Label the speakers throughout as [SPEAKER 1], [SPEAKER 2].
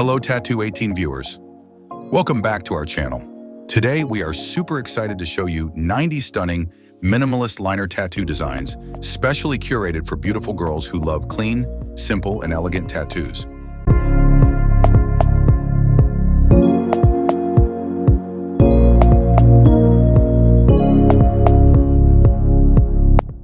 [SPEAKER 1] Hello Tattoo 18 viewers. Welcome back to our channel. Today we are super excited to show you 90 stunning minimalist liner tattoo designs, specially curated for beautiful girls who love clean, simple, and elegant tattoos.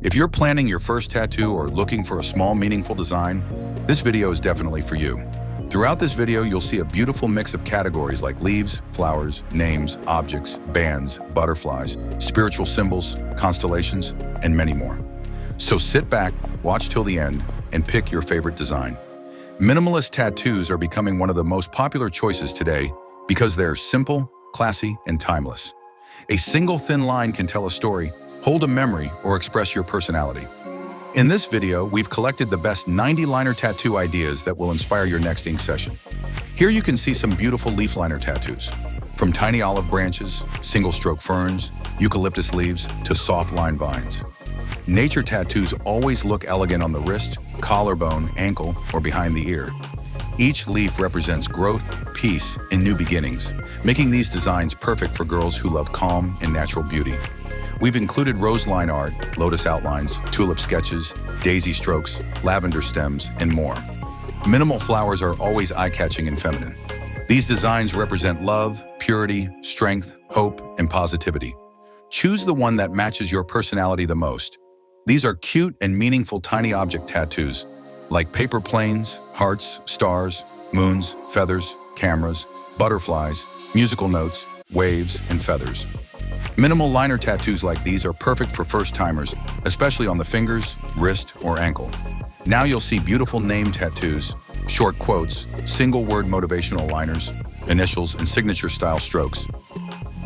[SPEAKER 1] If you're planning your first tattoo or looking for a small, meaningful design, this video is definitely for you. Throughout this video, you'll see a beautiful mix of categories like leaves, flowers, names, objects, bands, butterflies, spiritual symbols, constellations, and many more. So sit back, watch till the end, and pick your favorite design. Minimalist tattoos are becoming one of the most popular choices today because they're simple, classy, and timeless. A single thin line can tell a story, hold a memory, or express your personality. In this video, we've collected the best 90 liner tattoo ideas that will inspire your next ink session. Here you can see some beautiful leaf liner tattoos. From tiny olive branches, single-stroke ferns, eucalyptus leaves, to soft line vines. Nature tattoos always look elegant on the wrist, collarbone, ankle, or behind the ear. Each leaf represents growth, peace, and new beginnings, making these designs perfect for girls who love calm and natural beauty. We've included rose line art, lotus outlines, tulip sketches, daisy strokes, lavender stems, and more. Minimal flowers are always eye-catching and feminine. These designs represent love, purity, strength, hope, and positivity. Choose the one that matches your personality the most. These are cute and meaningful tiny object tattoos, like paper planes, hearts, stars, moons, feathers, cameras, butterflies, musical notes, waves, and feathers. Minimal liner tattoos like these are perfect for first-timers, especially on the fingers, wrist, or ankle. Now you'll see beautiful name tattoos, short quotes, single-word motivational liners, initials, and signature-style strokes.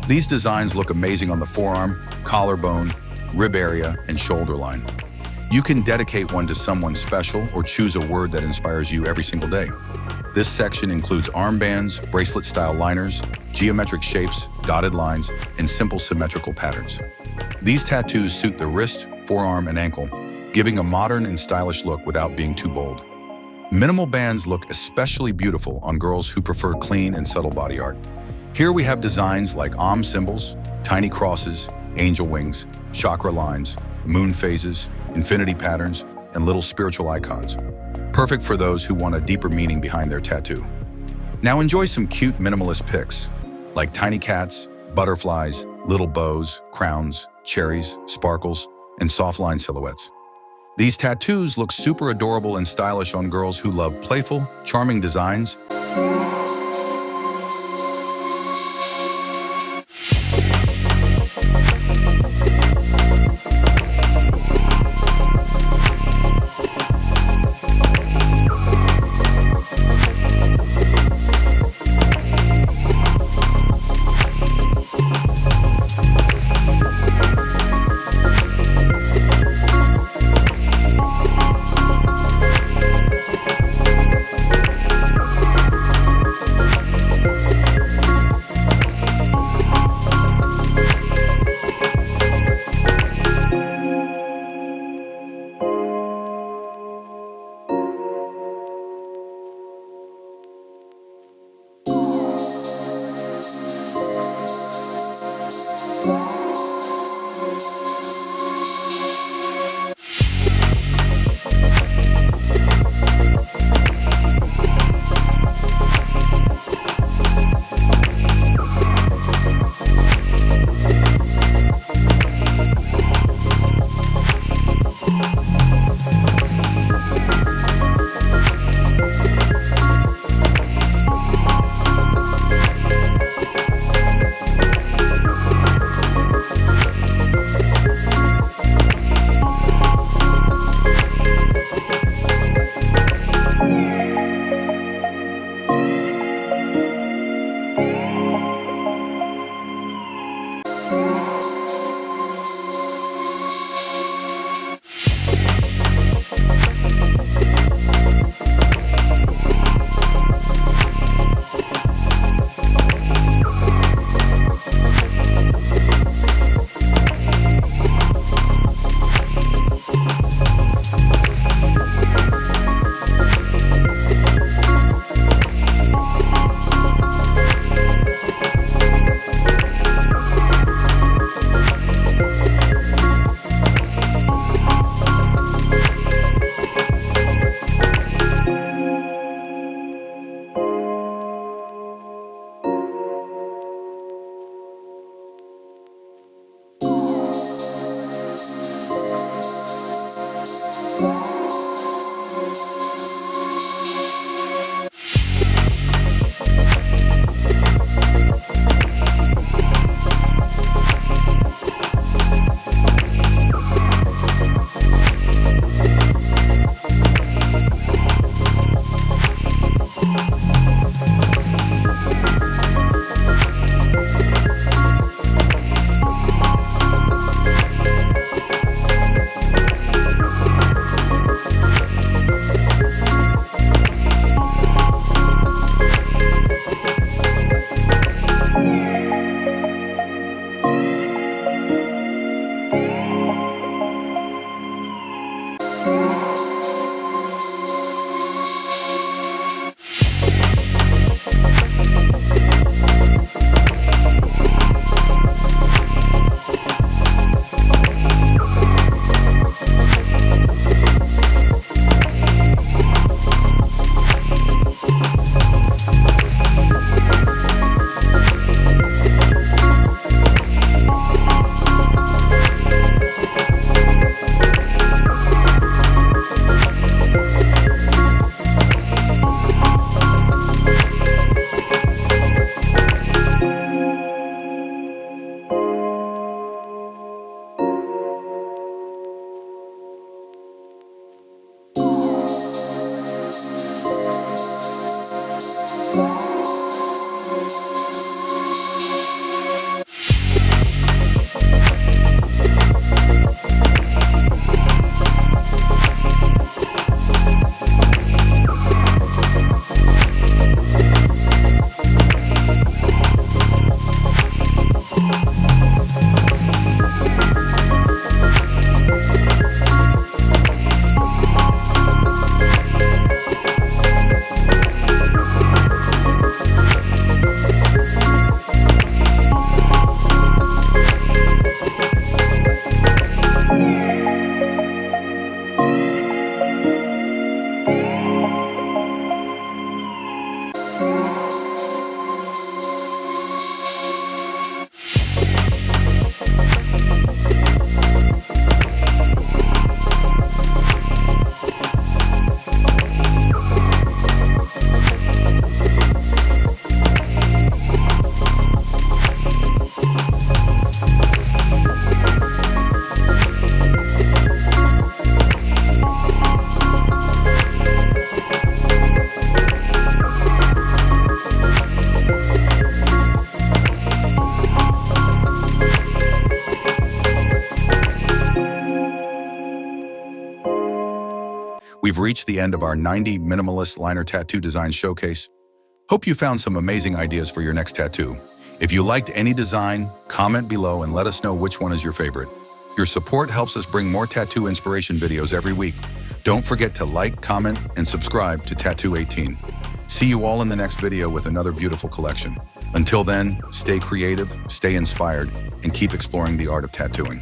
[SPEAKER 1] These designs look amazing on the forearm, collarbone, rib area, and shoulder line. You can dedicate one to someone special or choose a word that inspires you every single day. This section includes armbands, bracelet-style liners, geometric shapes, dotted lines, and simple symmetrical patterns. These tattoos suit the wrist, forearm, and ankle, giving a modern and stylish look without being too bold. Minimal bands look especially beautiful on girls who prefer clean and subtle body art. Here we have designs like Om symbols, tiny crosses, angel wings, chakra lines, moon phases, infinity patterns, and little spiritual icons. Perfect for those who want a deeper meaning behind their tattoo. Now enjoy some cute minimalist pics, like tiny cats, butterflies, little bows, crowns, cherries, sparkles, and soft line silhouettes. These tattoos look super adorable and stylish on girls who love playful, charming designs. we've reached the end of our 90 minimalist liner tattoo design showcase. Hope you found some amazing ideas for your next tattoo. If you liked any design, comment below and let us know which one is your favorite. Your support helps us bring more tattoo inspiration videos every week. Don't forget to like, comment, and subscribe to Tattoo 18. See you all in the next video with another beautiful collection. Until then, stay creative, stay inspired, and keep exploring the art of tattooing.